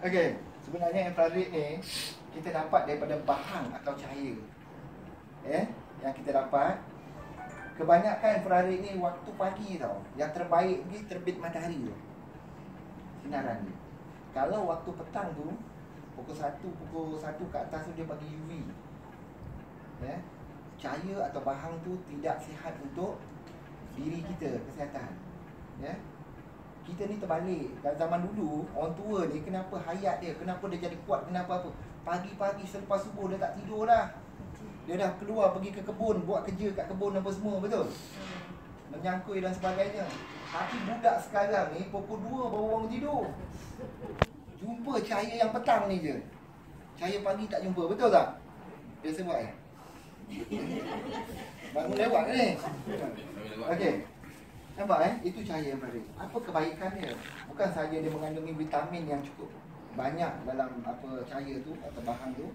Okey, sebenarnya infrared ni kita dapat daripada bahang atau cahaya. Yang kita dapat, kebanyakan infrared ni waktu pagi tau. Yang terbaik ni terbit matahari tu, sinaran dia. Kalau waktu petang tu, pukul 1 ke atas tu, dia bagi UV. Cahaya atau bahang tu tidak sihat untuk diri kita, kesihatan. Kita ni terbalik. Dalam zaman dulu, orang tua ni kenapa hayat dia, kenapa dia jadi kuat, kenapa apa? Pagi-pagi selepas subuh dia tak tidur dah. Dia dah keluar pergi ke kebun, buat kerja kat kebun apa semua, betul? Menyangkui dan sebagainya. Tapi budak sekarang ni pukul 2 baru bangun tidur. Jumpa cahaya yang petang ni je. Cahaya pagi tak jumpa, betul tak? Biasa buat bangun lewat ni. Okey. Nampak itu cahaya infrared. Apa kebaikan dia? Bukan sahaja dia mengandungi vitamin yang cukup banyak dalam cahaya tu atau bahang tu.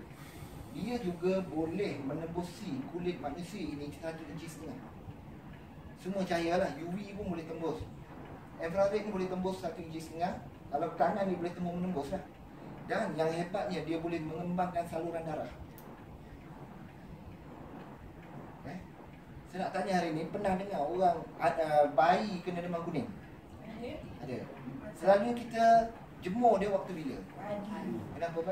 Dia juga boleh menembusi kulit manusia ini 1,5 inci. Semua cahaya lah. UV pun boleh tembus. Infrared ni boleh tembus 1,5 inci. Kalau tangan ni boleh menembus lah. Dan yang hebatnya, dia boleh mengembangkan saluran darah. Saya nak tanya hari ni, pernah dengar orang bayi kena demam kuning? Ada. Selalunya kita jemur dia waktu bila? Kenapa?